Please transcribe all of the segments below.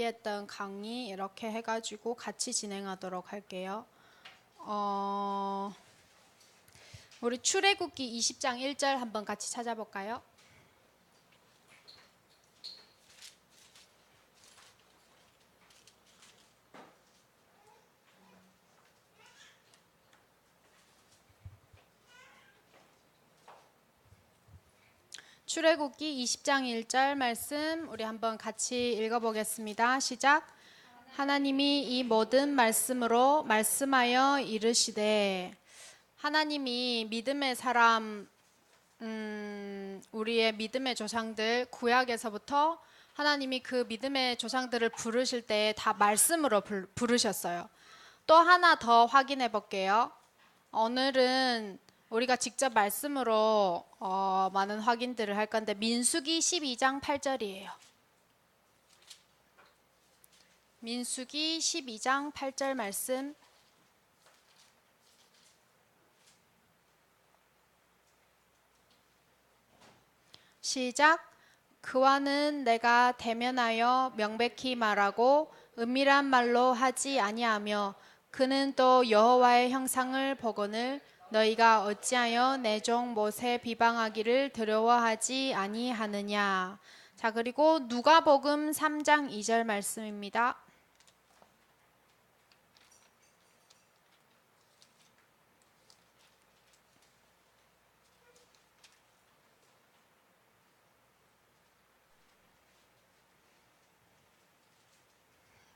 했던 강의 이렇게 해가지고 같이 진행하도록 할게요. 우리 출애굽기 20장 1절 한번 같이 찾아볼까요? 출애굽기 20장 1절 말씀 우리 한번 같이 읽어보겠습니다. 시작. 하나님이 이 모든 말씀으로 말씀하여 이르시되, 하나님이 믿음의 사람, 우리의 믿음의 조상들, 구약에서부터 하나님이 그 믿음의 조상들을 부르실 때 다 말씀으로 부르셨어요. 또 하나 더 확인해 볼게요. 오늘은 우리가 직접 말씀으로 많은 확인들을 할 건데, 민수기 12장 8절이에요. 민수기 12장 8절 말씀. 시작. 그와는 내가 대면하여 명백히 말하고 은밀한 말로 하지 아니하며, 그는 또 여호와의 형상을 보거늘 너희가 어찌하여 내 종 모세 비방하기를 두려워하지 아니하느냐. 자, 그리고 누가복음 3장 2절 말씀입니다.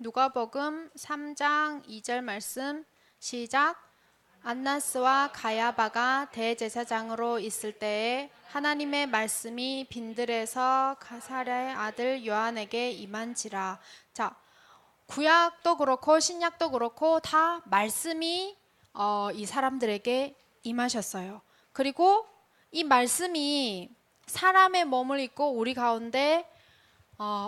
누가복음 3장 2절 말씀. 시작. 안나스와 가야바가 대제사장으로 있을 때에 하나님의 말씀이 빈들에서 가살의 아들 요한에게 임한지라. 자, 구약도 그렇고 신약도 그렇고 다 말씀이 이 사람들에게 임하셨어요. 그리고 이 말씀이 사람의 몸을 입고 우리 가운데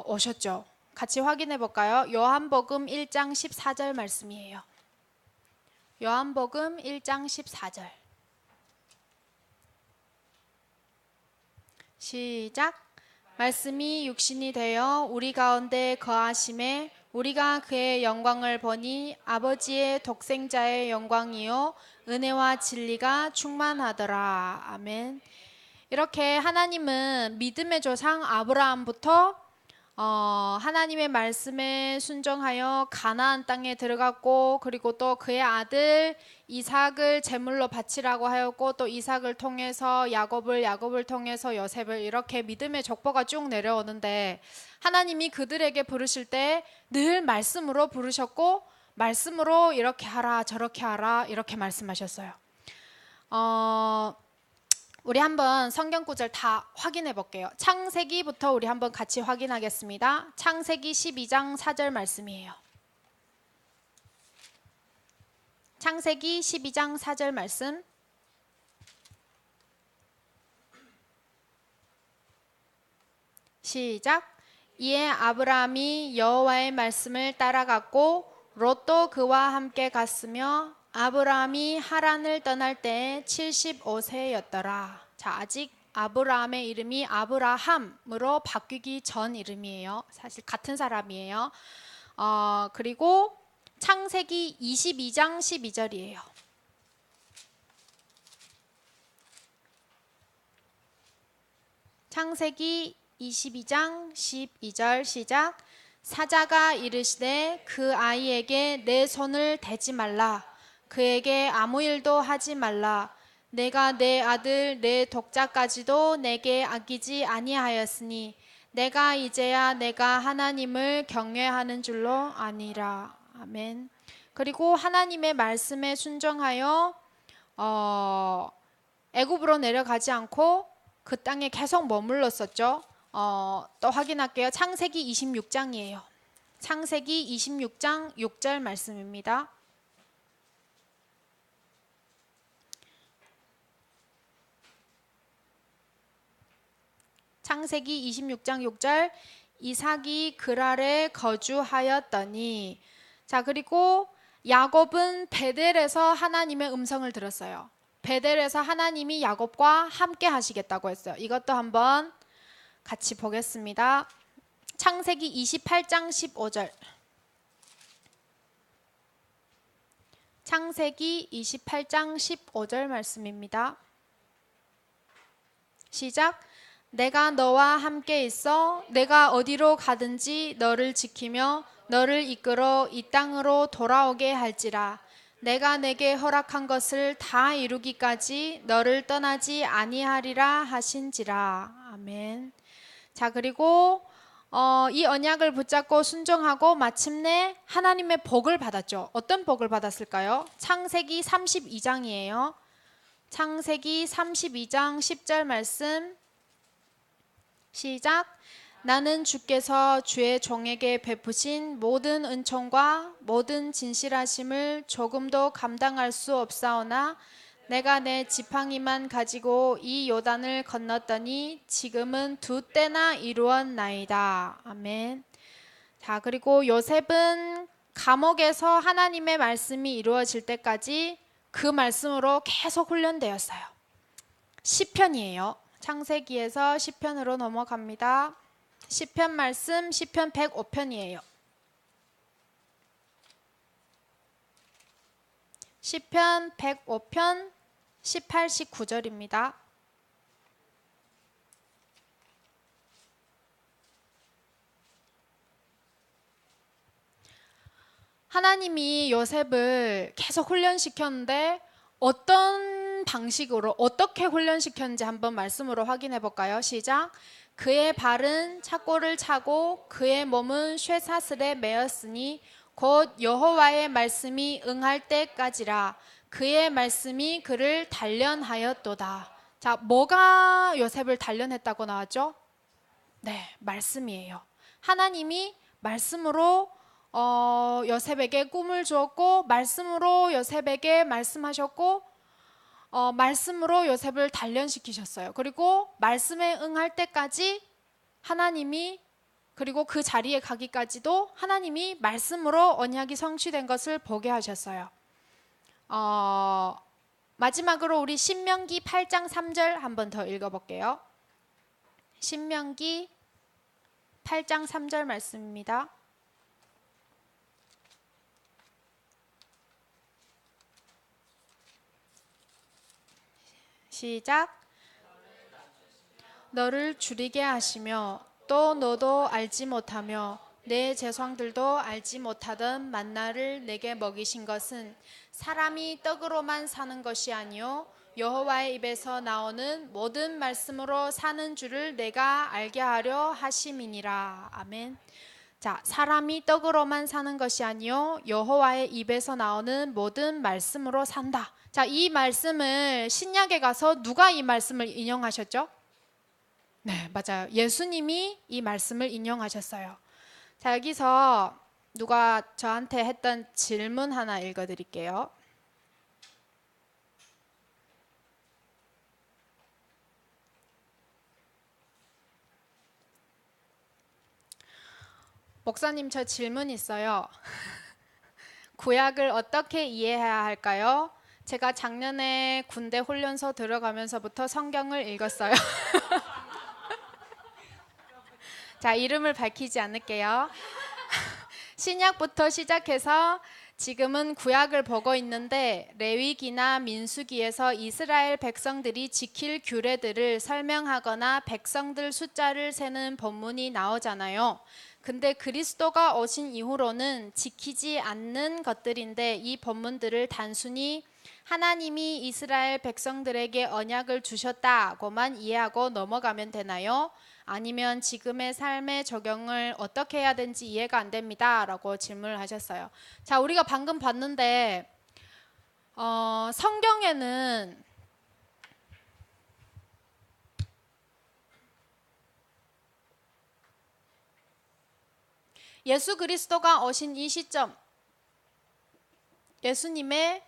오셨죠. 같이 확인해 볼까요? 요한복음 1장 14절 말씀이에요. 요한복음 1장 14절. 시작. 말씀이 육신이 되어 우리 가운데 거하심에 우리가 그의 영광을 보니 아버지의 독생자의 영광이요 은혜와 진리가 충만하더라. 아멘. 이렇게 하나님은 믿음의 조상 아브라함부터 하나님의 말씀에 순종하여 가나안 땅에 들어갔고, 그리고 또 그의 아들 이삭을 제물로 바치라고 하였고, 또 이삭을 통해서 야곱을 통해서 요셉을, 이렇게 믿음의 족보가 쭉 내려오는데, 하나님이 그들에게 부르실 때 늘 말씀으로 부르셨고, 말씀으로 이렇게 하라 저렇게 하라 이렇게 말씀하셨어요. 우리 한번 성경 구절 다 확인해 볼게요. 창세기부터 우리 한번 같이 확인하겠습니다. 창세기 12장 4절 말씀이에요. 창세기 12장 4절 말씀. 시작. 이에 아브라함이 여호와의 말씀을 따라갔고 롯도 그와 함께 갔으며 아브라함이 하란을 떠날 때에 75세였더라. 자, 아직 아브라함의 이름이 아브라함으로 바뀌기 전 이름이에요. 사실 같은 사람이에요. 그리고 창세기 22장 12절이에요. 창세기 22장 12절 시작. 사자가 이르시되 그 아이에게 내 손을 대지 말라. 그에게 아무 일도 하지 말라. 내가 내 아들 내 독자까지도 내게 아끼지 아니하였으니 내가 이제야 내가 하나님을 경외하는 줄로 아니라. 아멘. 그리고 하나님의 말씀에 순종하여 애굽으로 내려가지 않고 그 땅에 계속 머물렀었죠. 또 확인할게요. 창세기 26장이에요. 창세기 26장 6절 말씀입니다. 창세기 26장 6절. 이삭이 그랄에 거주하였더니. 자, 그리고 야곱은 베델에서 하나님의 음성을 들었어요. 베델에서 하나님이 야곱과 함께 하시겠다고 했어요. 이것도 한번 같이 보겠습니다. 창세기 28장 15절. 창세기 28장 15절 말씀입니다. 시작. 내가 너와 함께 있어 내가 어디로 가든지 너를 지키며 너를 이끌어 이 땅으로 돌아오게 할지라. 내가 내게 허락한 것을 다 이루기까지 너를 떠나지 아니하리라 하신지라. 아멘. 자, 그리고 이 언약을 붙잡고 순종하고 마침내 하나님의 복을 받았죠. 어떤 복을 받았을까요? 창세기 32장이에요. 창세기 32장 10절 말씀. 시작. 나는 주께서 주의 종에게 베푸신 모든 은총과 모든 진실하심을 조금도 감당할 수 없사오나 내가 내 지팡이만 가지고 이 요단을 건넜더니 지금은 2때나 이루었나이다. 아멘. 자, 그리고 요셉은 감옥에서 하나님의 말씀이 이루어질 때까지 그 말씀으로 계속 훈련되었어요. 시편이에요. 창세기에서 시편으로 넘어갑니다. 시편 말씀 시편 105편이에요. 시편 105편 18, 19절입니다. 하나님이 요셉을 계속 훈련시켰는데 어떤 방식으로 어떻게 훈련시켰는지 한번 말씀으로 확인해 볼까요? 시작. 그의 발은 착고를 차고 그의 몸은 쇠사슬에 매었으니 곧 여호와의 말씀이 응할 때까지라. 그의 말씀이 그를 단련하였도다. 자, 뭐가 요셉을 단련했다고 나왔죠? 네, 말씀이에요. 하나님이 말씀으로 요셉에게 꿈을 주었고 말씀으로 요셉에게 말씀하셨고 말씀으로 요셉을 단련시키셨어요. 그리고 말씀에 응할 때까지 하나님이, 그리고 그 자리에 가기까지도 하나님이 말씀으로 언약이 성취된 것을 보게 하셨어요. 마지막으로 우리 신명기 8장 3절 한번 더 읽어볼게요. 신명기 8장 3절 말씀입니다. 시작. 너를 줄이게 하시며 또 너도 알지 못하며 내 제왕들도 알지 못하던 만나를 내게 먹이신 것은 사람이 떡으로만 사는 것이 아니요 여호와의 입에서 나오는 모든 말씀으로 사는 줄을 내가 알게 하려 하심이니라. 아멘. 자, 사람이 떡으로만 사는 것이 아니요 여호와의 입에서 나오는 모든 말씀으로 산다. 자, 이 말씀을 신약에 가서 누가 이 말씀을 인용하셨죠? 네, 맞아요. 예수님이 이 말씀을 인용하셨어요. 자, 여기서 누가 저한테 했던 질문 하나 읽어드릴게요. 목사님, 저 질문 있어요. 구약을 어떻게 이해해야 할까요? 제가 작년에 군대 훈련소 들어가면서부터 성경을 읽었어요. 자, 이름을 밝히지 않을게요. 신약부터 시작해서 지금은 구약을 보고 있는데 레위기나 민수기에서 이스라엘 백성들이 지킬 규례들을 설명하거나 백성들 숫자를 세는 본문이 나오잖아요. 근데 그리스도가 오신 이후로는 지키지 않는 것들인데 이 본문들을 단순히 하나님이 이스라엘 백성들에게 언약을 주셨다고만 이해하고 넘어가면 되나요? 아니면 지금의 삶의 적용을 어떻게 해야 되는지 이해가 안 됩니다 라고 질문을 하셨어요. 자, 우리가 방금 봤는데 성경에는 예수 그리스도가 오신 이 시점, 예수님의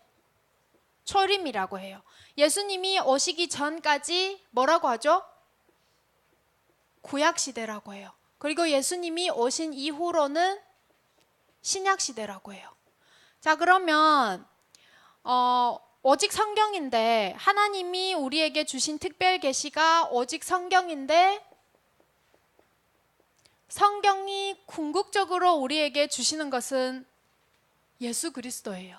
초림이라고 해요. 예수님이 오시기 전까지 뭐라고 하죠? 구약시대라고 해요. 그리고 예수님이 오신 이후로는 신약시대라고 해요. 자, 그러면 오직 성경인데 하나님이 우리에게 주신 특별 계시가 오직 성경인데 성경이 궁극적으로 우리에게 주시는 것은 예수 그리스도예요.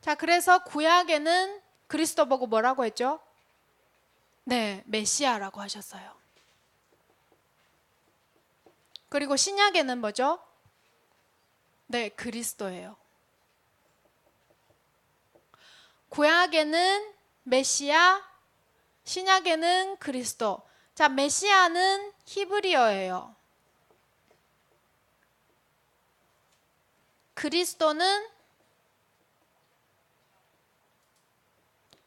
자, 그래서 구약에는 그리스도 보고 뭐라고 했죠? 네, 메시아라고 하셨어요. 그리고 신약에는 뭐죠? 네, 그리스도예요. 구약에는 메시아, 신약에는 그리스도. 자, 메시아는 히브리어예요. 그리스도는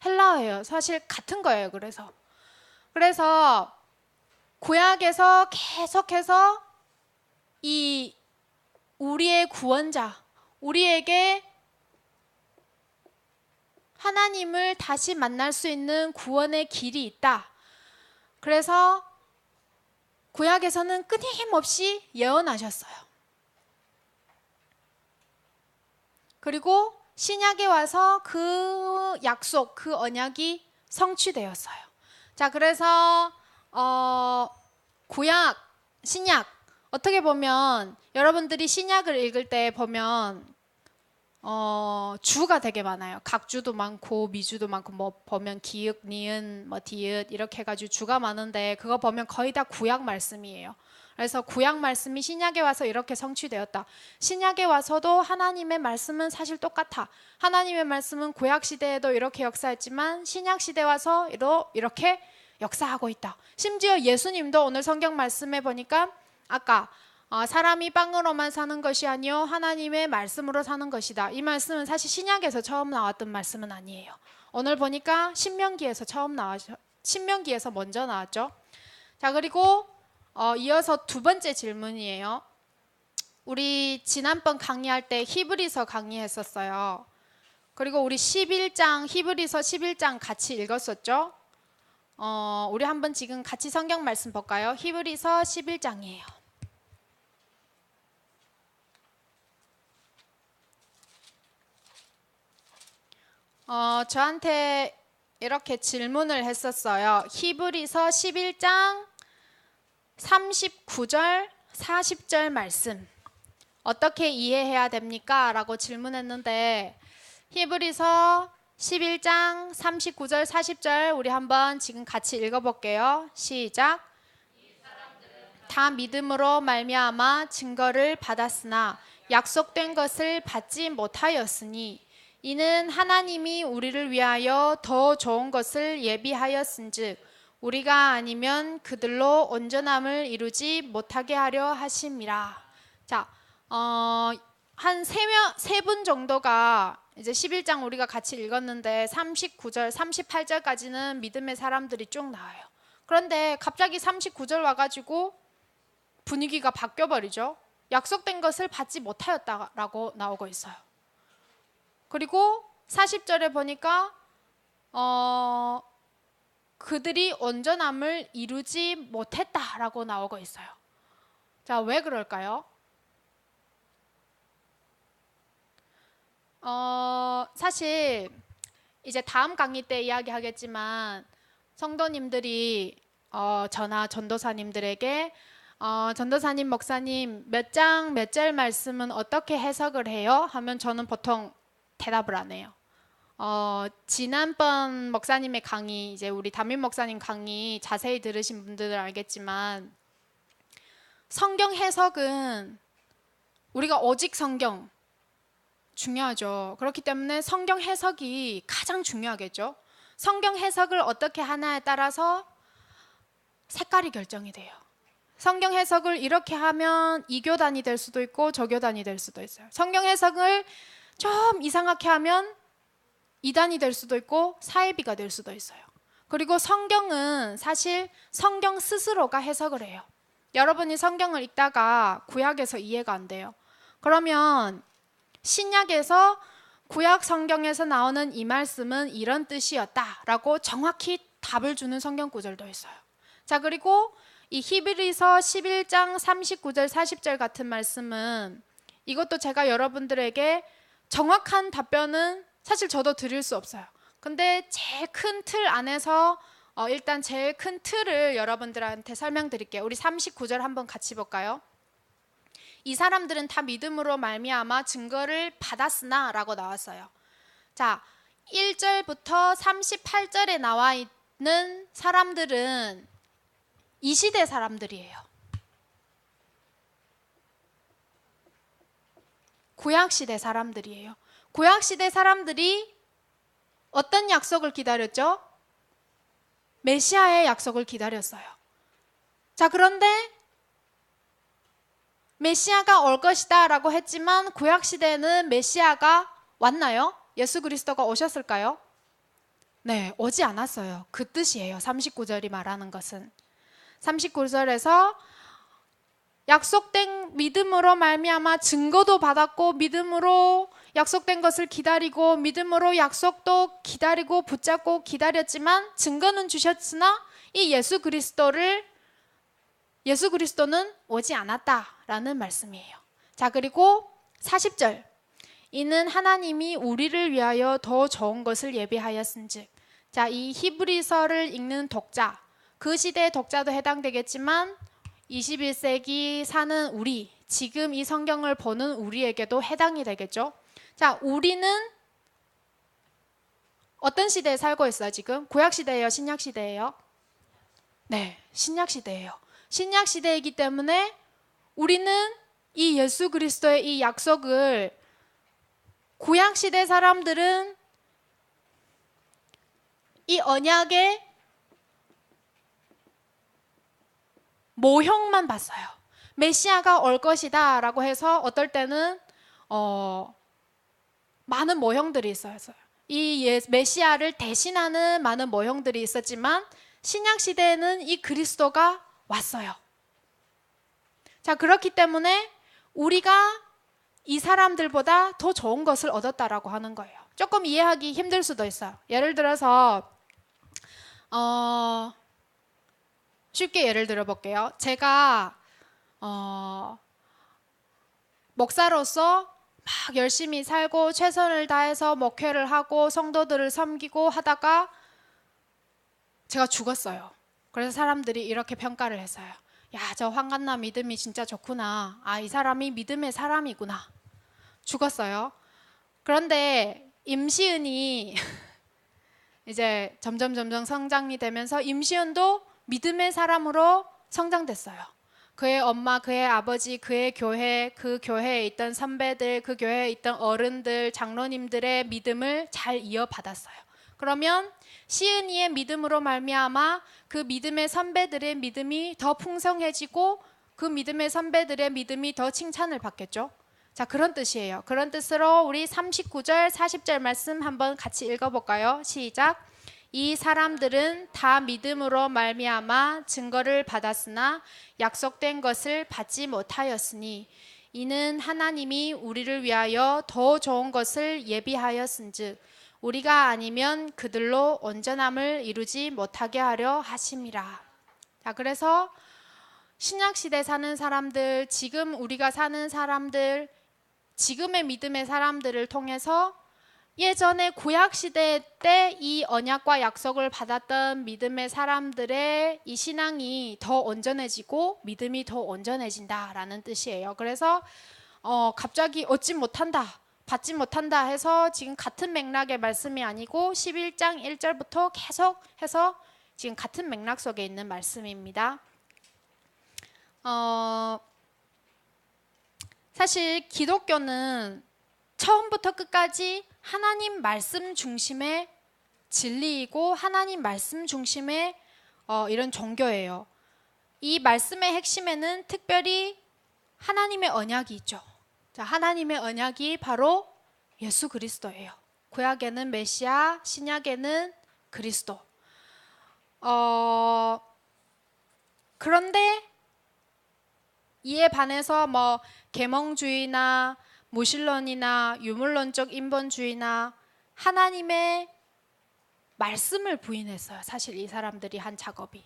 헬라어예요. 사실 같은 거예요. 그래서 구약에서 계속해서 이 우리의 구원자, 우리에게 하나님을 다시 만날 수 있는 구원의 길이 있다. 그래서 구약에서는 끊임없이 예언하셨어요. 그리고 신약에 와서 그 약속, 그 언약이 성취되었어요. 자, 그래서 구약, 신약 어떻게 보면 여러분들이 신약을 읽을 때 보면 주가 되게 많아요. 각주도 많고 미주도 많고 뭐 보면 기역, 니은, 뭐 디귿 이렇게 해가지고 주가 많은데 그거 보면 거의 다 구약 말씀이에요. 그래서 구약 말씀이 신약에 와서 이렇게 성취되었다. 신약에 와서도 하나님의 말씀은 사실 똑같아. 하나님의 말씀은 구약 시대에도 이렇게 역사했지만 신약 시대 와서 이렇게 역사하고 있다. 심지어 예수님도 오늘 성경 말씀에 보니까 아까 사람이 빵으로만 사는 것이 아니요 하나님의 말씀으로 사는 것이다. 이 말씀은 사실 신약에서 처음 나왔던 말씀은 아니에요. 오늘 보니까 신명기에서 먼저 나왔죠. 자, 그리고 이어서 두 번째 질문이에요. 우리 지난번 강의할 때 히브리서 강의했었어요. 그리고 우리 히브리서 11장 같이 읽었었죠. 우리 한번 지금 같이 성경 말씀 볼까요? 히브리서 11장이에요. 저한테 이렇게 질문을 했었어요. 히브리서 11장 39절, 40절 말씀 어떻게 이해해야 됩니까? 라고 질문했는데 히브리서 11장 39절, 40절 우리 한번 지금 같이 읽어볼게요. 시작. 다 믿음으로 말미암아 증거를 받았으나 약속된 것을 받지 못하였으니 이는 하나님이 우리를 위하여 더 좋은 것을 예비하였은즉 우리가 아니면 그들로 온전함을 이루지 못하게 하려 하심이라. 자, 한 세 분 정도가 이제 11장 우리가 같이 읽었는데 39절, 38절까지는 믿음의 사람들이 쭉 나와요. 그런데 갑자기 39절 와가지고 분위기가 바뀌어버리죠. 약속된 것을 받지 못하였다라고 나오고 있어요. 그리고 40절에 보니까 그들이 온전함을 이루지 못했다라고 나오고 있어요. 자, 왜 그럴까요? 사실 이제 다음 강의 때 이야기하겠지만 성도님들이 저나 전도사님들에게 전도사님, 목사님 몇 장, 몇 절 말씀은 어떻게 해석을 해요? 하면 저는 보통 대답을 안 해요. 지난번 목사님의 강의, 이제 우리 담임 목사님 강의 자세히 들으신 분들은 알겠지만 성경 해석은 우리가 오직 성경 중요하죠. 그렇기 때문에 성경 해석이 가장 중요하겠죠. 성경 해석을 어떻게 하나에 따라서 색깔이 결정이 돼요. 성경 해석을 이렇게 하면 이 교단이 될 수도 있고 저 교단이 될 수도 있어요. 성경 해석을 좀 이상하게 하면 이단이 될 수도 있고 사이비가 될 수도 있어요. 그리고 성경은 사실 성경 스스로가 해석을 해요. 여러분이 성경을 읽다가 구약에서 이해가 안 돼요. 그러면 신약에서 구약 성경에서 나오는 이 말씀은 이런 뜻이었다라고 정확히 답을 주는 성경 구절도 있어요. 자, 그리고 이 히브리서 11장 39절 40절 같은 말씀은 이것도 제가 여러분들에게 정확한 답변은 사실 저도 드릴 수 없어요. 근데 제일 큰 틀 안에서 일단 제일 큰 틀을 여러분들한테 설명드릴게요. 우리 39절 한번 같이 볼까요? 이 사람들은 다 믿음으로 말미암아 증거를 받았으나 라고 나왔어요. 자, 1절부터 38절에 나와 있는 사람들은 이 시대 사람들이에요. 구약시대 사람들이에요. 구약시대 사람들이 어떤 약속을 기다렸죠? 메시아의 약속을 기다렸어요. 자, 그런데 메시아가 올 것이다 라고 했지만 구약시대에는 메시아가 왔나요? 예수 그리스도가 오셨을까요? 네, 오지 않았어요. 그 뜻이에요. 39절이 말하는 것은. 39절에서 약속된 믿음으로 말미암아 증거도 받았고 믿음으로 약속된 것을 기다리고 믿음으로 약속도 기다리고 붙잡고 기다렸지만 증거는 주셨으나 이 예수 그리스도는 오지 않았다라는 말씀이에요. 자, 그리고 40절. 이는 하나님이 우리를 위하여 더 좋은 것을 예비하였은즉. 자, 이 히브리서를 읽는 독자, 그 시대의 독자도 해당되겠지만 21세기 사는 우리, 지금 이 성경을 보는 우리에게도 해당이 되겠죠. 자, 우리는 어떤 시대에 살고 있어요, 지금? 구약시대예요, 신약시대예요? 네, 신약시대예요. 신약시대이기 때문에 우리는 이 예수 그리스도의 이 약속을 구약시대 사람들은 이 언약의 모형만 봤어요. 메시아가 올 것이다 라고 해서 어떨 때는 많은 모형들이 있었어요. 이 메시아를 대신하는 많은 모형들이 있었지만 신약시대에는 이 그리스도가 왔어요. 자, 그렇기 때문에 우리가 이 사람들보다 더 좋은 것을 얻었다라고 하는 거예요. 조금 이해하기 힘들 수도 있어요. 예를 들어서 쉽게 예를 들어 볼게요. 제가 목사로서 막 열심히 살고 최선을 다해서 목회를 하고 성도들을 섬기고 하다가 제가 죽었어요. 그래서 사람들이 이렇게 평가를 했어요. 야, 저 황간나 믿음이 진짜 좋구나. 아, 이 사람이 믿음의 사람이구나. 죽었어요. 그런데 임시은이 이제 점점 성장이 되면서 임시은도 믿음의 사람으로 성장됐어요. 그의 엄마, 그의 아버지, 그의 교회, 그 교회에 있던 선배들, 그 교회에 있던 어른들, 장로님들의 믿음을 잘 이어받았어요. 그러면 시은이의 믿음으로 말미암아 그 믿음의 선배들의 믿음이 더 풍성해지고 그 믿음의 선배들의 믿음이 더 칭찬을 받겠죠. 자, 그런 뜻이에요. 그런 뜻으로 우리 39절, 40절 말씀 한번 같이 읽어볼까요? 시작. 이 사람들은 다 믿음으로 말미암아 증거를 받았으나 약속된 것을 받지 못하였으니 이는 하나님이 우리를 위하여 더 좋은 것을 예비하였은즉 우리가 아니면 그들로 온전함을 이루지 못하게 하려 하심이라. 자, 그래서 신약시대 사는 사람들, 지금 우리가 사는 사람들, 지금의 믿음의 사람들을 통해서 예전에 구약시대 때 이 언약과 약속을 받았던 믿음의 사람들의 이 신앙이 더 온전해지고 믿음이 더 온전해진다라는 뜻이에요. 그래서 갑자기 얻지 못한다, 받지 못한다 해서 지금 같은 맥락의 말씀이 아니고 11장 1절부터 계속해서 지금 같은 맥락 속에 있는 말씀입니다. 사실 기독교는 처음부터 끝까지 하나님 말씀 중심의 진리이고 하나님 말씀 중심의 이런 종교예요. 이 말씀의 핵심에는 특별히 하나님의 언약이 있죠. 자, 하나님의 언약이 바로 예수 그리스도예요. 구약에는 메시아, 신약에는 그리스도. 그런데 이에 반해서 계몽주의나 무신론이나 유물론적 인본주의나 하나님의 말씀을 부인했어요. 사실 이 사람들이 한 작업이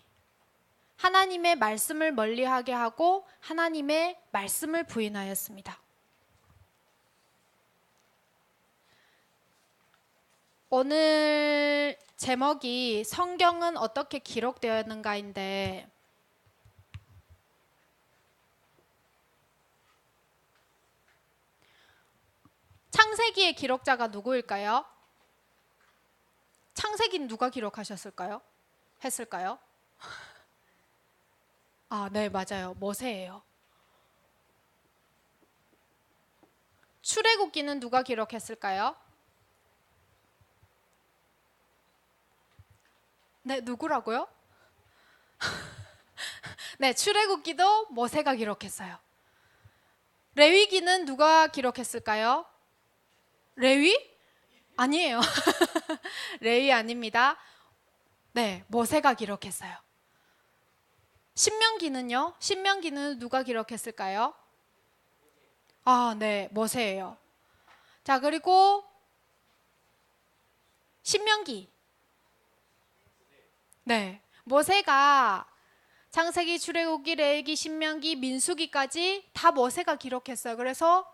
하나님의 말씀을 멀리하게 하고 하나님의 말씀을 부인하였습니다. 오늘 제목이 성경은 어떻게 기록되었는가인데 창세기의 기록자가 누구일까요? 창세기는 누가 기록하셨을까요? 했을까요? 아, 네, 맞아요. 모세예요. 출애굽기는 누가 기록했을까요? 네, 누구라고요? 네, 출애굽기도 모세가 기록했어요. 레위기는 누가 기록했을까요? 레위? 아니에요. 레위 아닙니다. 네, 모세가 기록했어요. 신명기는요? 신명기는 누가 기록했을까요? 아, 네, 모세예요. 자, 그리고 신명기. 네, 모세가 창세기, 출애굽기, 레위기, 신명기, 민수기까지 다 모세가 기록했어요. 그래서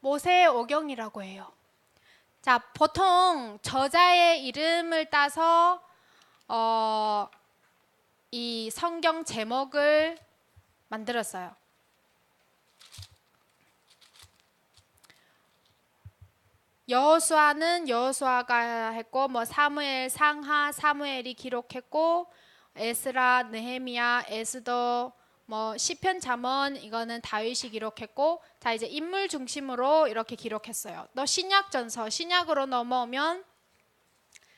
모세의 오경이라고 해요. 자, 보통 저자의 이름을 따서 이 성경 제목을 만들었어요. 여호수아는 여호수아가 했고, 뭐 사무엘, 상하, 사무엘이 기록했고, 에스라, 느헤미야, 에스더, 뭐 시편, 잠언 이거는 다윗이 기록했고, 자 이제 인물 중심으로 이렇게 기록했어요. 또 신약전서, 신약으로 넘어오면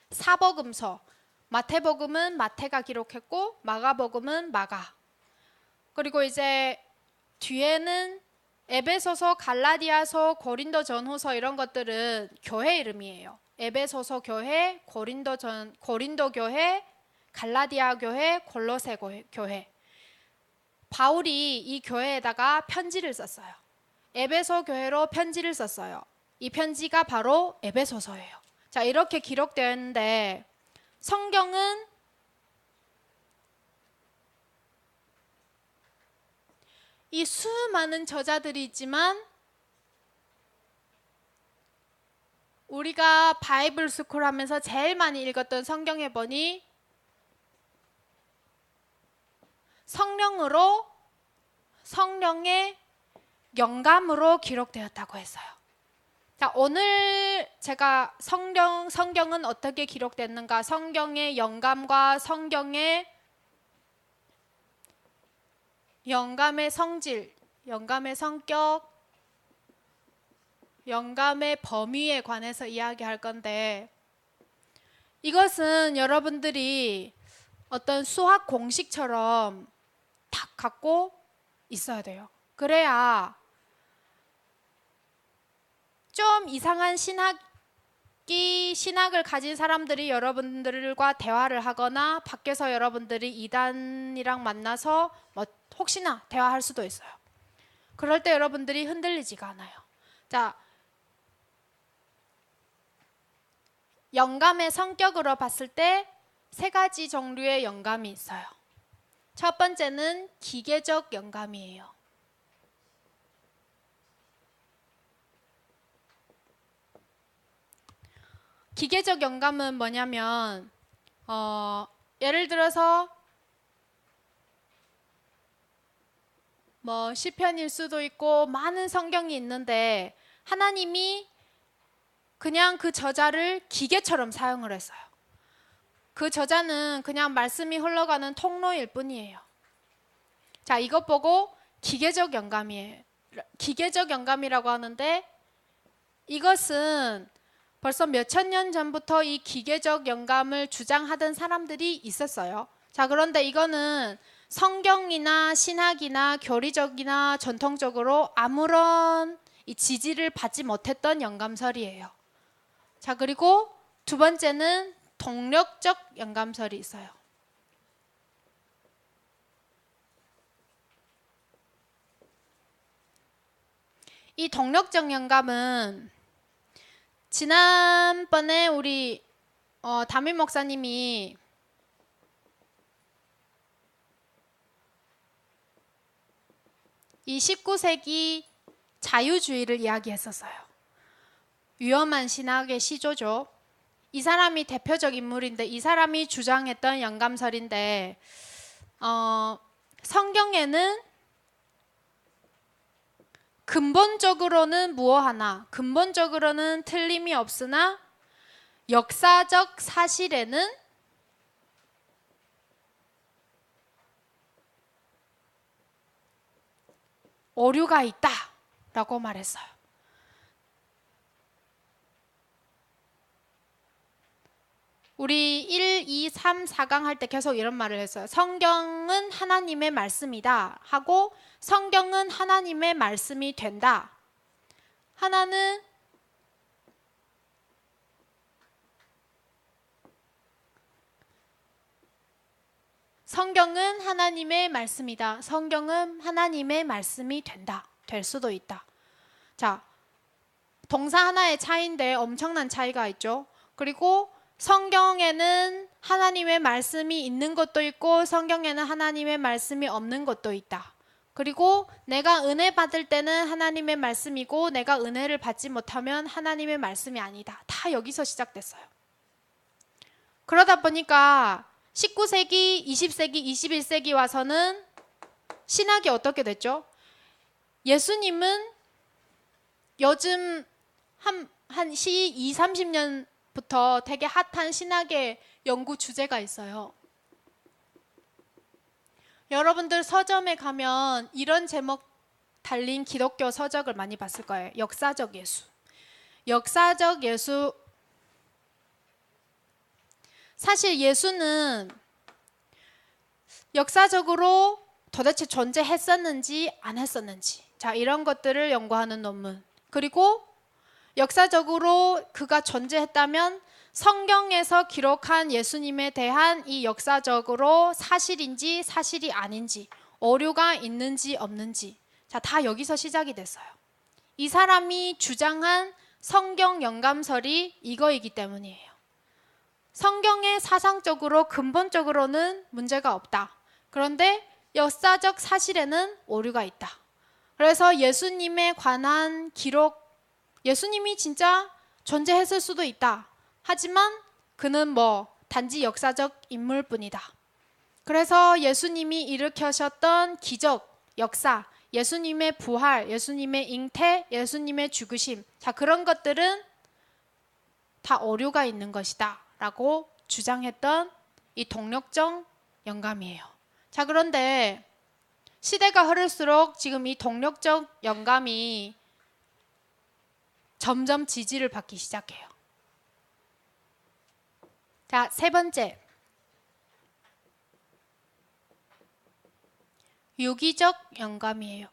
사복음서, 마태복음은 마태가 기록했고, 마가복음은 마가. 그리고 이제 뒤에는 에베소서, 갈라디아서, 고린도전후서 이런 것들은 교회 이름이에요. 에베소서 교회, 고린도 교회, 갈라디아 교회, 골로새 교회. 바울이 이 교회에다가 편지를 썼어요. 에베소 교회로 편지를 썼어요. 이 편지가 바로 에베소서예요. 자, 이렇게 기록되어 있는데 성경은 이 수많은 저자들이 있지만 우리가 바이블 스쿨 하면서 제일 많이 읽었던 성경에 보니 성령의 영감으로 기록되었다고 했어요. 자, 오늘 제가 성경은 어떻게 기록됐는가, 성경의 영감과 성경의 성질, 영감의 성격, 영감의 범위에 관해서 이야기할 건데, 이것은 여러분들이 어떤 수학 공식처럼 딱 갖고 있어야 돼요. 그래야 좀 이상한 신학을 가진 사람들이 여러분들과 대화를 하거나 밖에서 여러분들이 이단이랑 만나서 뭐 혹시나 대화할 수도 있어요. 그럴 때 여러분들이 흔들리지가 않아요. 자, 영감의 성격으로 봤을 때 세 가지 종류의 영감이 있어요. 첫 번째는 기계적 영감이에요. 기계적 영감은 뭐냐면 예를 들어서 뭐 시편일 수도 있고 많은 성경이 있는데 하나님이 그냥 그 저자를 기계처럼 사용을 했어요. 그 저자는 그냥 말씀이 흘러가는 통로일 뿐이에요. 자, 이것 보고 기계적 영감이에요. 기계적 영감이라고 하는데 이것은 벌써 몇천 년 전부터 이 기계적 영감을 주장하던 사람들이 있었어요. 자, 그런데 이거는 성경이나 신학이나 교리적이나 전통적으로 아무런 이 지지를 받지 못했던 영감설이에요. 자, 그리고 두 번째는 동력적 영감설이 있어요. 이 동력적 영감은 지난번에 우리 담임 목사님이 이 19세기 자유주의를 이야기했었어요. 위험한 신학의 시조죠. 이 사람이 대표적 인물인데 이 사람이 주장했던 영감설인데 성경에는 근본적으로는 무어하나 근본적으로는 틀림이 없으나 역사적 사실에는 오류가 있다 라고 말했어요. 우리 1, 2, 3, 4강 할 때 계속 이런 말을 했어요. 성경은 하나님의 말씀이다 하고 성경은 하나님의 말씀이 된다. 하나는 성경은 하나님의 말씀이다. 성경은 하나님의 말씀이 된다. 될 수도 있다. 자, 동사 하나의 차이인데 엄청난 차이가 있죠. 그리고 성경에는 하나님의 말씀이 있는 것도 있고 성경에는 하나님의 말씀이 없는 것도 있다. 그리고 내가 은혜 받을 때는 하나님의 말씀이고 내가 은혜를 받지 못하면 하나님의 말씀이 아니다. 다 여기서 시작됐어요. 그러다 보니까 19세기, 20세기, 21세기 와서는 신학이 어떻게 됐죠? 예수님은 요즘 한 2, 30년부터 되게 핫한 신학의 연구 주제가 있어요. 여러분들 서점에 가면 이런 제목 달린 기독교 서적을 많이 봤을 거예요. 역사적 예수. 역사적 예수. 사실 예수는 역사적으로 도대체 존재했었는지 안 했었는지, 자, 이런 것들을 연구하는 논문. 그리고 역사적으로 그가 존재했다면 성경에서 기록한 예수님에 대한 이 역사적으로 사실인지 사실이 아닌지, 오류가 있는지 없는지, 자, 다 여기서 시작이 됐어요. 이 사람이 주장한 성경 영감설이 이거이기 때문이에요. 성경에 사상적으로 근본적으로는 문제가 없다. 그런데 역사적 사실에는 오류가 있다. 그래서 예수님에 관한 기록, 예수님이 진짜 존재했을 수도 있다. 하지만 그는 단지 역사적 인물뿐이다. 그래서 예수님이 일으켜셨던 기적, 역사, 예수님의 부활, 예수님의 잉태, 예수님의 죽으심, 자, 그런 것들은 다 오류가 있는 것이다 라고 주장했던 이 동력적 영감이에요. 자, 그런데 시대가 흐를수록 지금 이 동력적 영감이 점점 지지를 받기 시작해요. 자, 세 번째, 유기적 영감이에요.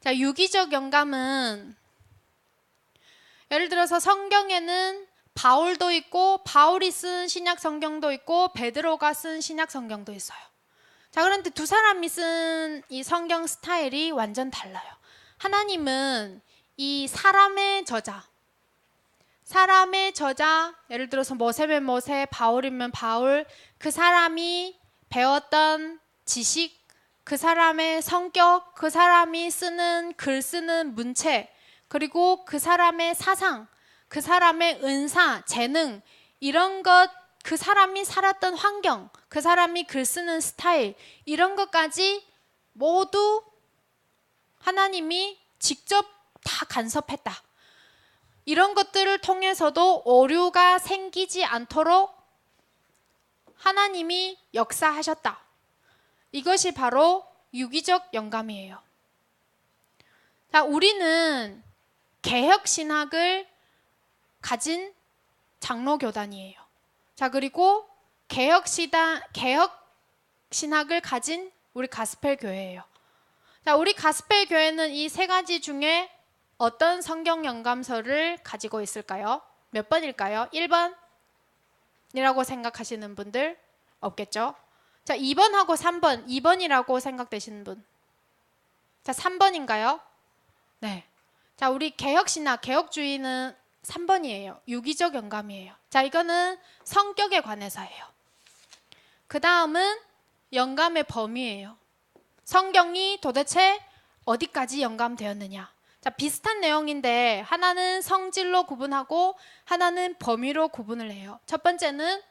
자, 유기적 영감은 예를 들어서 성경에는 바울도 있고 바울이 쓴 신약 성경도 있고 베드로가 쓴 신약 성경도 있어요. 자, 그런데 두 사람이 쓴 이 성경 스타일이 완전 달라요. 하나님은 이 사람의 저자, 예를 들어서 모세면 모세, 바울이면 바울, 그 사람이 배웠던 지식, 그 사람의 성격, 그 사람이 쓰는 글 쓰는 문체, 그리고 그 사람의 사상, 그 사람의 은사, 재능, 이런 것, 그 사람이 살았던 환경, 그 사람이 글 쓰는 스타일, 이런 것까지 모두 하나님이 직접 다 간섭했다. 이런 것들을 통해서도 오류가 생기지 않도록 하나님이 역사하셨다. 이것이 바로 유기적 영감이에요. 자, 우리는 개혁신학을 가진 장로교단이에요. 자, 그리고 개혁신학을 가진 우리 가스펠 교회예요. 자, 우리 가스펠 교회는 이 세 가지 중에 어떤 성경 영감서를 가지고 있을까요? 몇 번일까요? 1번이라고 생각하시는 분들 없겠죠? 자, 2번하고 3번, 2번이라고 생각되시는 분. 자, 3번인가요? 네. 자, 우리 개혁신학, 개혁주의는 3번이에요. 유기적 영감이에요. 자, 이거는 성격에 관해서예요. 그 다음은 영감의 범위예요. 성경이 도대체 어디까지 영감되었느냐? 자, 비슷한 내용인데 하나는 성질로 구분하고 하나는 범위로 구분을 해요. 첫 번째는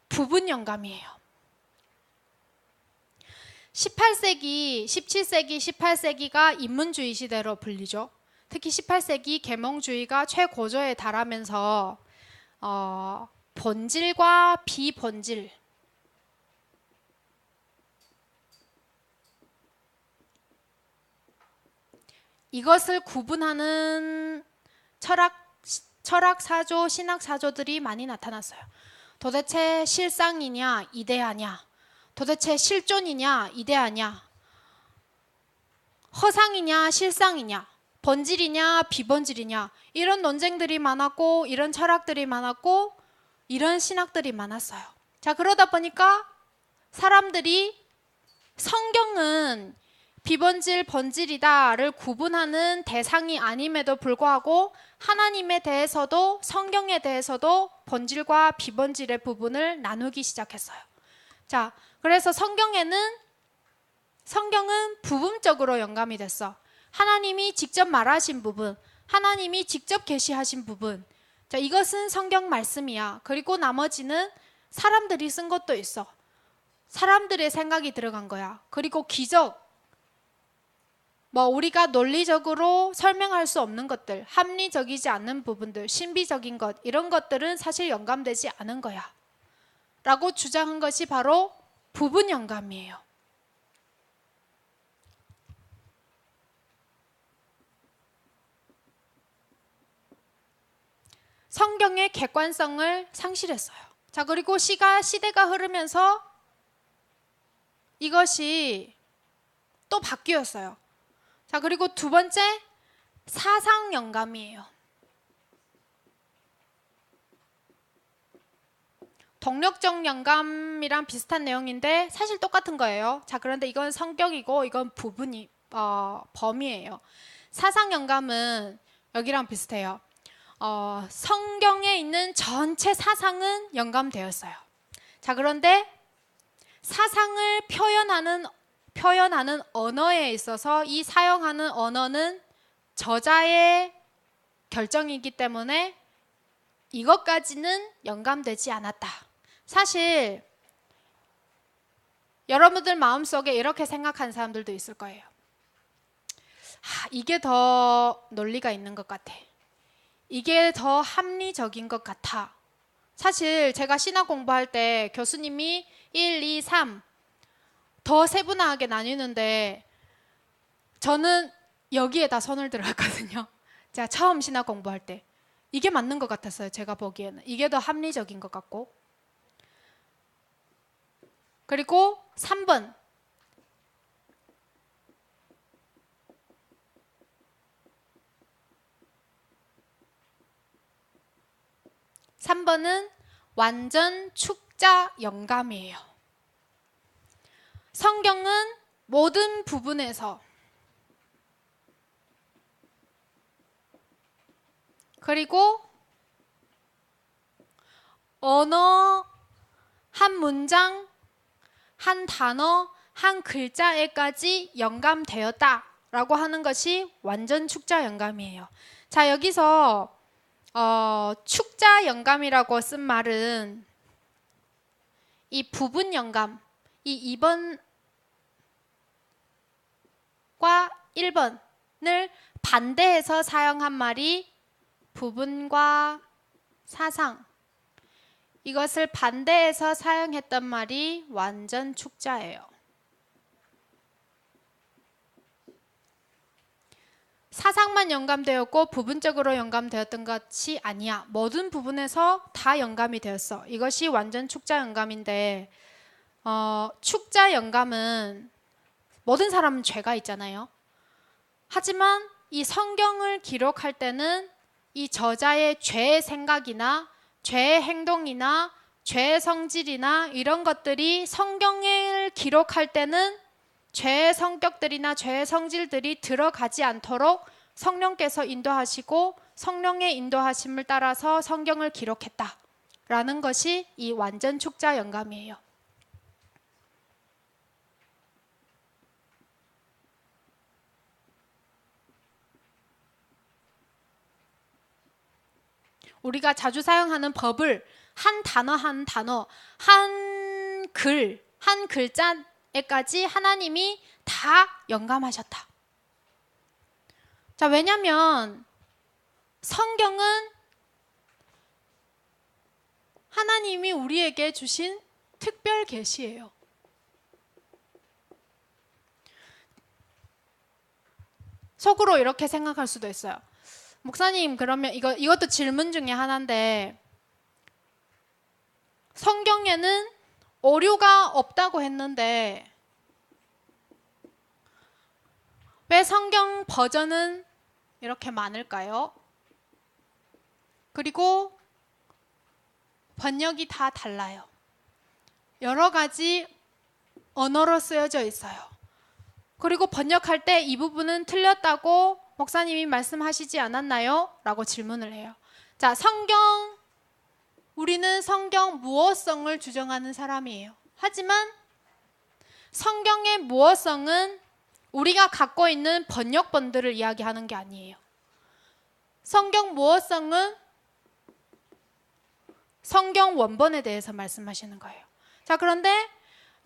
부분 영감이에요. 18세기, 17세기, 18세기가 인문주의 시대로 불리죠. 특히 18세기 계몽주의가 최고조에 달하면서 본질과 비본질, 이것을 구분하는 철학사조, 신학사조들이 많이 나타났어요. 도대체 실상이냐, 이데아냐, 도대체 실존이냐, 이데아냐, 허상이냐, 실상이냐, 본질이냐, 비본질이냐, 이런 논쟁들이 많았고, 이런 철학들이 많았고, 이런 신학들이 많았어요. 자, 그러다 보니까 사람들이 성경은 비본질, 본질이다를 구분하는 대상이 아님에도 불구하고 하나님에 대해서도 성경에 대해서도 본질과 비본질의 부분을 나누기 시작했어요. 자, 그래서 성경은 부분적으로 영감이 됐어. 하나님이 직접 말하신 부분, 하나님이 직접 계시하신 부분. 자, 이것은 성경 말씀이야. 그리고 나머지는 사람들이 쓴 것도 있어. 사람들의 생각이 들어간 거야. 그리고 기적, 우리가 논리적으로 설명할 수 없는 것들, 합리적이지 않는 부분들, 신비적인 것, 이런 것들은 사실 영감되지 않은 거야 라고 주장한 것이 바로 부분 영감이에요. 성경의 객관성을 상실했어요. 자, 그리고 시대가 흐르면서 이것이 또 바뀌었어요. 자, 그리고 두 번째, 사상 영감이에요. 동력적 영감이랑 비슷한 내용인데 사실 똑같은 거예요. 자, 그런데 이건 성격이고 이건 범위예요. 사상 영감은 여기랑 비슷해요. 성경에 있는 전체 사상은 영감되었어요. 자, 그런데 사상을 표현하는 언어에 있어서 이 사용하는 언어는 저자의 결정이기 때문에 이것까지는 영감되지 않았다. 사실 여러분들 마음속에 이렇게 생각하는 사람들도 있을 거예요. 이게 더 논리가 있는 것 같아. 이게 더 합리적인 것 같아. 사실 제가 신학 공부할 때 교수님이 1, 2, 3 더 세분화하게 나뉘는데 저는 여기에다 손을 들었거든요. 제가 처음 신학 공부할 때 이게 맞는 것 같았어요. 제가 보기에는 이게 더 합리적인 것 같고. 그리고 3번, 은 완전 축자 영감이에요. 성경은 모든 부분에서 그리고 언어, 한 문장, 한 단어, 한 글자에까지 영감되었다라고 하는 것이 완전 축자 영감이에요. 자, 여기서 축자 영감이라고 쓴 말은 이 부분 영감, 이 2번과 1번을 반대해서 사용한 말이 부분과 사상, 이것을 반대해서 사용했던 말이 완전 축자예요. 사상만 영감되었고 부분적으로 영감되었던 것이 아니야. 모든 부분에서 다 영감이 되었어. 이것이 완전 축자 영감인데 축자 영감은 모든 사람은 죄가 있잖아요. 하지만 이 성경을 기록할 때는 이 저자의 죄의 생각이나 죄의 행동이나 죄의 성질이나 이런 것들이 성경을 기록할 때는 죄의 성격들이나 죄의 성질들이 들어가지 않도록 성령께서 인도하시고 성령의 인도하심을 따라서 성경을 기록했다라는 것이 이 완전 축자 영감이에요. 우리가 자주 사용하는 법을 한 단어 한 단어, 한 글, 한 글자에까지 하나님이 다 영감하셨다. 자, 왜냐면 성경은 하나님이 우리에게 주신 특별 계시예요. 속으로 이렇게 생각할 수도 있어요. 목사님, 그러면 이것도 질문 중에 하나인데, 성경에는 오류가 없다고 했는데 왜 성경 버전은 이렇게 많을까요? 그리고 번역이 다 달라요. 여러 가지 언어로 쓰여져 있어요. 그리고 번역할 때 이 부분은 틀렸다고 목사님이 말씀하시지 않았나요? 라고 질문을 해요. 자, 우리는 성경 무어성을 주장하는 사람이에요. 하지만 성경의 무어성은 우리가 갖고 있는 번역본들을 이야기하는 게 아니에요. 성경 무어성은 성경 원본에 대해서 말씀하시는 거예요. 자, 그런데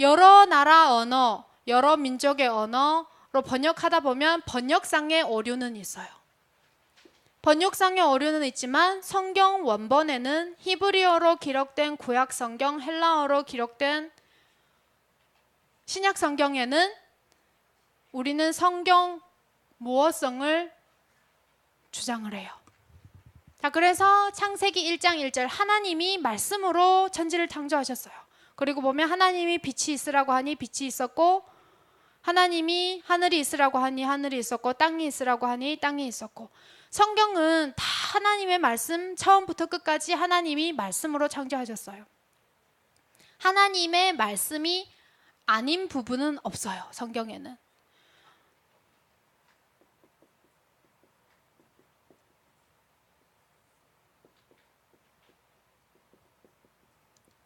여러 나라 언어, 여러 민족의 언어로 번역하다 보면 번역상의 오류는 있어요. 번역상의 오류는 있지만 성경 원본에는 히브리어로 기록된 구약 성경, 헬라어로 기록된 신약 성경에는 우리는 성경 무어성을 주장을 해요. 자, 그래서 창세기 1장 1절 하나님이 말씀으로 천지를 창조하셨어요. 그리고 보면 하나님이 빛이 있으라고 하니 빛이 있었고, 하나님이 하늘이 있으라고 하니 하늘이 있었고, 땅이 있으라고 하니 땅이 있었고. 성경은 다 하나님의 말씀, 처음부터 끝까지 하나님이 말씀으로 창조하셨어요. 하나님의 말씀이 아닌 부분은 없어요, 성경에는.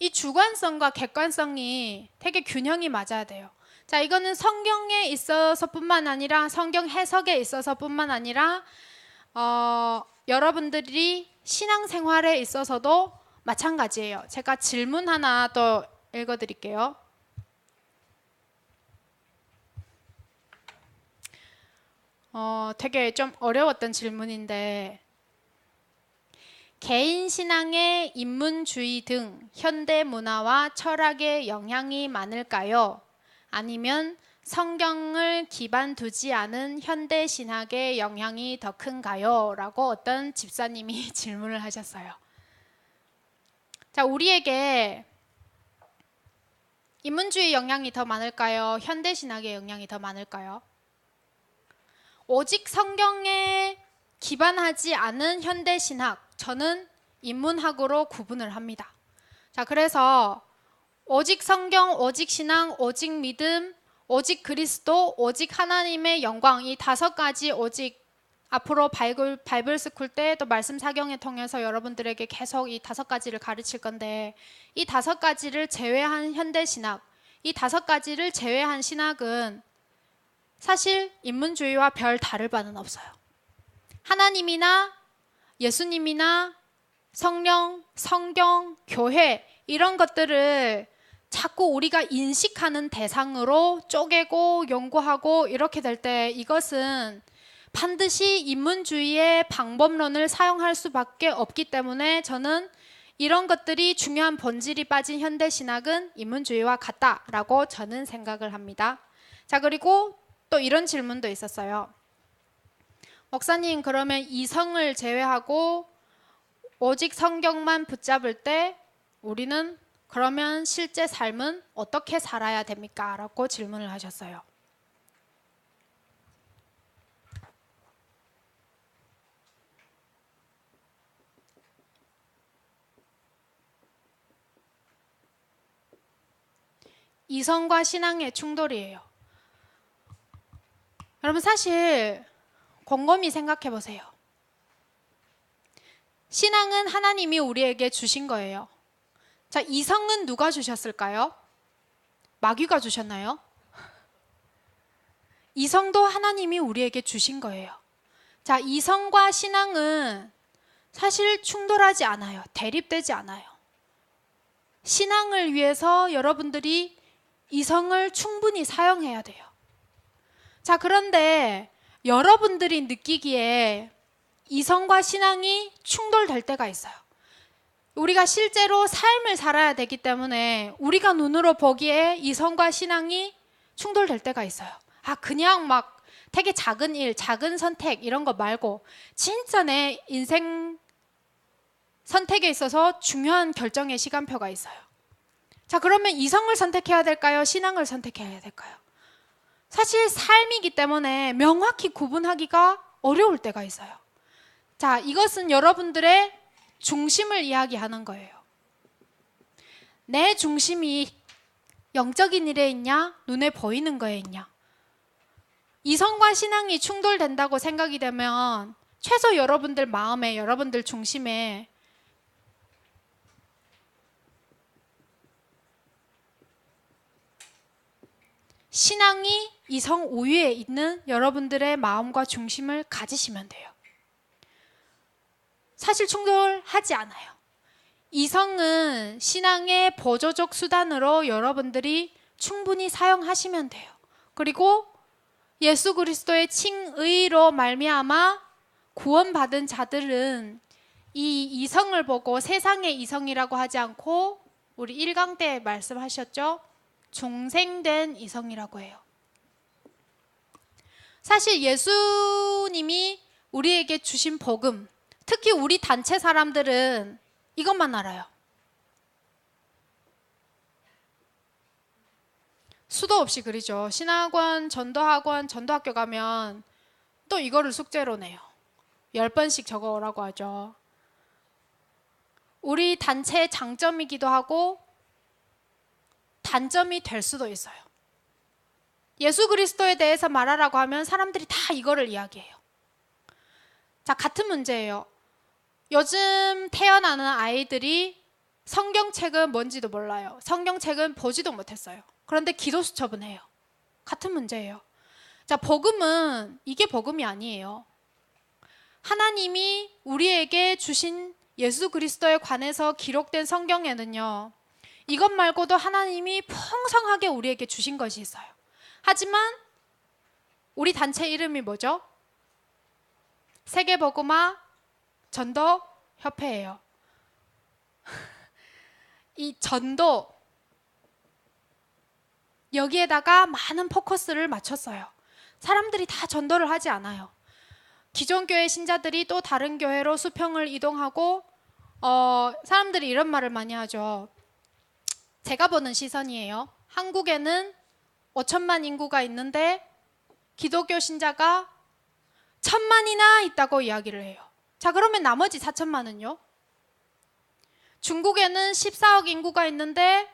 이 주관성과 객관성이 되게 균형이 맞아야 돼요. 자, 이거는 성경에 있어서뿐만 아니라 성경 해석에 있어서뿐만 아니라 여러분들이 신앙생활에 있어서도 마찬가지예요. 제가 질문 하나 더 읽어드릴게요. 되게 좀 어려웠던 질문인데, 개인 신앙의 인문주의 등 현대 문화와 철학의 영향이 많을까요? 아니면 성경을 기반 두지 않은 현대 신학의 영향이 더 큰가요? 라고 어떤 집사님이 질문을 하셨어요. 자, 우리에게 인문주의 영향이 더 많을까요? 현대 신학의 영향이 더 많을까요? 오직 성경에 기반하지 않은 현대 신학, 저는 인문학으로 구분을 합니다. 자, 그래서 오직 성경, 오직 신앙, 오직 믿음, 오직 그리스도, 오직 하나님의 영광, 이 5가지 오직, 앞으로 바이블 스쿨 때 또 말씀 사경을 통해서 여러분들에게 계속 이 5가지를 가르칠 건데, 이 5가지를 제외한 현대 신학, 이 5가지를 제외한 신학은 사실 인문주의와 별 다를 바는 없어요. 하나님이나 예수님이나 성령, 성경, 교회 이런 것들을 자꾸 우리가 인식하는 대상으로 쪼개고 연구하고 이렇게 될 때 이것은 반드시 인문주의의 방법론을 사용할 수밖에 없기 때문에 저는 이런 것들이 중요한 본질이 빠진 현대신학은 인문주의와 같다라고 저는 생각을 합니다. 자, 그리고 또 이런 질문도 있었어요. 목사님, 그러면 이성을 제외하고 오직 성경만 붙잡을 때 우리는 그러면 실제 삶은 어떻게 살아야 됩니까? 라고 질문을 하셨어요. 이성과 신앙의 충돌이에요. 여러분, 사실 곰곰이 생각해 보세요. 신앙은 하나님이 우리에게 주신 거예요. 자, 이성은 누가 주셨을까요? 마귀가 주셨나요? 이성도 하나님이 우리에게 주신 거예요. 자, 이성과 신앙은 사실 충돌하지 않아요. 대립되지 않아요. 신앙을 위해서 여러분들이 이성을 충분히 사용해야 돼요. 자, 그런데 여러분들이 느끼기에 이성과 신앙이 충돌될 때가 있어요. 우리가 실제로 삶을 살아야 되기 때문에 우리가 눈으로 보기에 이성과 신앙이 충돌될 때가 있어요. 그냥 막 되게 작은 일, 작은 선택 이런 거 말고 진짜 내 인생 선택에 있어서 중요한 결정의 시간표가 있어요. 자, 그러면 이성을 선택해야 될까요? 신앙을 선택해야 될까요? 사실 삶이기 때문에 명확히 구분하기가 어려울 때가 있어요. 자, 이것은 여러분들의 중심을 이야기하는 거예요. 내 중심이 영적인 일에 있냐? 눈에 보이는 거에 있냐? 이성과 신앙이 충돌된다고 생각이 되면 최소 여러분들 마음에, 여러분들 중심에 신앙이 이성 우위에 있는 여러분들의 마음과 중심을 가지시면 돼요. 사실 충돌하지 않아요. 이성은 신앙의 보조적 수단으로 여러분들이 충분히 사용하시면 돼요. 그리고 예수 그리스도의 칭의로 말미암아 구원받은 자들은 이 이성을 보고 세상의 이성이라고 하지 않고 우리 1강 때 말씀하셨죠? 중생된 이성이라고 해요. 사실 예수님이 우리에게 주신 복음, 특히 우리 단체 사람들은 이것만 알아요. 수도 없이 그리죠. 신학원, 전도학원, 전도학교 가면 또 이거를 숙제로 내요. 10번씩 적어오라고 하죠. 우리 단체의 장점이기도 하고 단점이 될 수도 있어요. 예수 그리스도에 대해서 말하라고 하면 사람들이 다 이거를 이야기해요. 자, 같은 문제예요. 요즘 태어나는 아이들이 성경책은 뭔지도 몰라요. 성경책은 보지도 못했어요. 그런데 기도 수첩은 해요. 같은 문제예요. 자, 복음은 이게 복음이 아니에요. 하나님이 우리에게 주신 예수 그리스도에 관해서 기록된 성경에는요, 이것 말고도 하나님이 풍성하게 우리에게 주신 것이 있어요. 하지만 우리 단체 이름이 뭐죠? 세계복음화 전도협회예요. 이 전도, 여기에다가 많은 포커스를 맞췄어요. 사람들이 다 전도를 하지 않아요. 기존 교회 신자들이 또 다른 교회로 수평을 이동하고 사람들이 이런 말을 많이 하죠. 제가 보는 시선이에요. 한국에는 5천만 인구가 있는데 기독교 신자가 1,000만이나 있다고 이야기를 해요. 자, 그러면 나머지 4천만은요? 중국에는 14억 인구가 있는데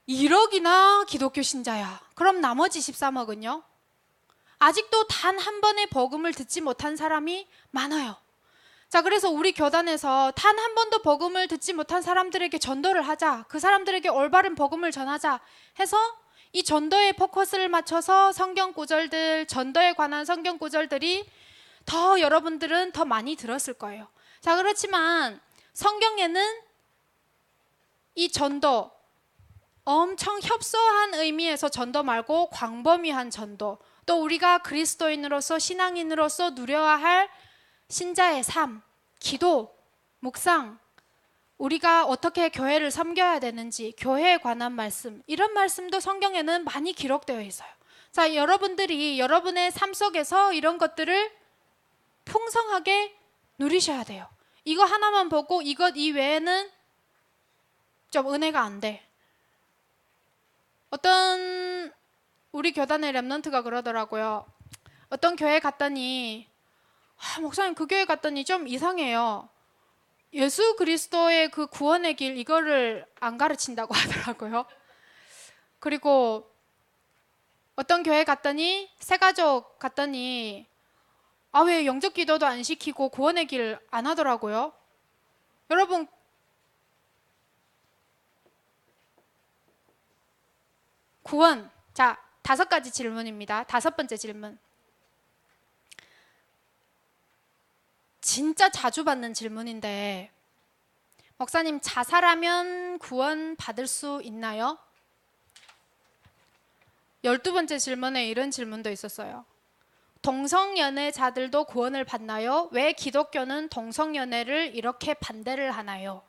1억이나 기독교 신자야. 그럼 나머지 13억은요? 아직도 단 한 번의 복음을 듣지 못한 사람이 많아요. 자, 그래서 우리 교단에서 단 한 번도 복음을 듣지 못한 사람들에게 전도를 하자. 그 사람들에게 올바른 복음을 전하자 해서 이 전도에 포커스를 맞춰서 성경 구절들, 전도에 관한 성경 구절들이 더 여러분들은 더 많이 들었을 거예요. 자, 그렇지만 성경에는 이 전도, 엄청 협소한 의미에서 전도 말고 광범위한 전도, 또 우리가 그리스도인으로서 신앙인으로서 누려야 할 신자의 삶, 기도, 묵상, 우리가 어떻게 교회를 섬겨야 되는지, 교회에 관한 말씀, 이런 말씀도 성경에는 많이 기록되어 있어요. 자, 여러분들이 여러분의 삶 속에서 이런 것들을 풍성하게 누리셔야 돼요. 이거 하나만 보고 이것 이외에는 좀 은혜가 안 돼. 어떤 우리 교단의 랩런트가 그러더라고요. 어떤 교회 갔더니 목사님 그 교회 갔더니 좀 이상해요. 예수 그리스도의 그 구원의 길 이거를 안 가르친다고 하더라고요. 그리고 어떤 교회 갔더니 새가족 갔더니 왜 영적 기도도 안 시키고 구원의 길 안 하더라고요. 여러분, 구원. 자, 5가지 질문입니다. 5번째 질문. 진짜 자주 받는 질문인데, 목사님, 자살하면 구원 받을 수 있나요? 12번째 질문에 이런 질문도 있었어요. 동성연애자들도 구원을 받나요? 왜 기독교는 동성연애를 이렇게 반대를 하나요?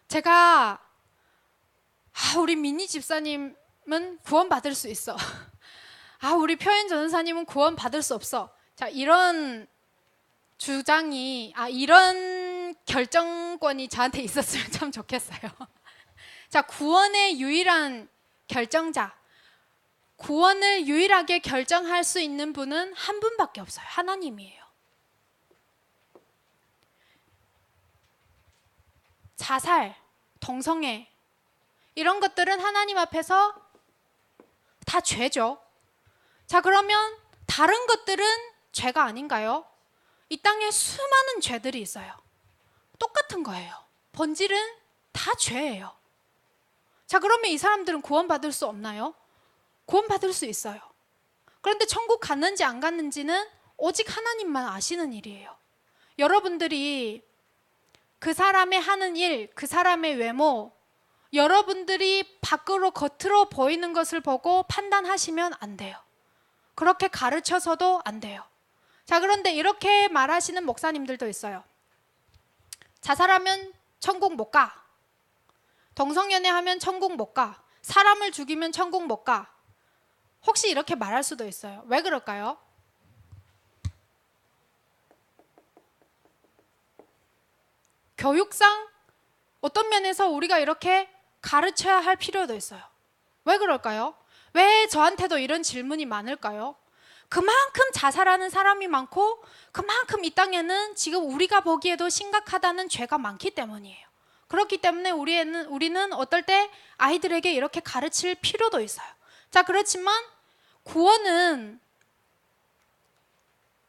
제가 우리 미니 집사님은 구원 받을 수 있어. 우리 표현 전사님은 구원 받을 수 없어. 자, 이런 주장이 이런 결정권이 저한테 있었으면 참 좋겠어요. 자, 구원의 유일한 결정자, 구원을 유일하게 결정할 수 있는 분은 한 분밖에 없어요. 하나님이에요. 자살, 동성애 이런 것들은 하나님 앞에서 다 죄죠. 자, 그러면 다른 것들은 죄가 아닌가요? 이 땅에 수많은 죄들이 있어요. 똑같은 거예요. 본질은 다 죄예요. 자, 그러면 이 사람들은 구원받을 수 없나요? 구원받을 수 있어요. 그런데 천국 갔는지 안 갔는지는 오직 하나님만 아시는 일이에요. 여러분들이 그 사람의 하는 일, 그 사람의 외모, 여러분들이 밖으로 겉으로 보이는 것을 보고 판단하시면 안 돼요. 그렇게 가르쳐서도 안 돼요. 자, 그런데 이렇게 말하시는 목사님들도 있어요. 자살하면 천국 못 가. 동성연애하면 천국 못 가. 사람을 죽이면 천국 못 가. 혹시 이렇게 말할 수도 있어요. 왜 그럴까요? 교육상 어떤 면에서 우리가 이렇게 가르쳐야 할 필요도 있어요. 왜 그럴까요? 왜 저한테도 이런 질문이 많을까요? 그만큼 자살하는 사람이 많고 그만큼 이 땅에는 지금 우리가 보기에도 심각하다는 죄가 많기 때문이에요. 그렇기 때문에 우리는 어떨 때 아이들에게 이렇게 가르칠 필요도 있어요. 자, 그렇지만 구원은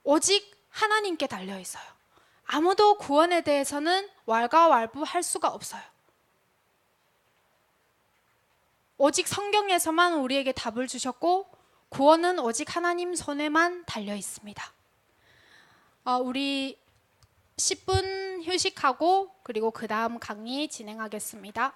오직 하나님께 달려 있어요. 아무도 구원에 대해서는 왈가왈부할 수가 없어요. 오직 성경에서만 우리에게 답을 주셨고 구원은 오직 하나님 손에만 달려 있습니다. 우리 10분 휴식하고 그리고 그 다음 강의 진행하겠습니다.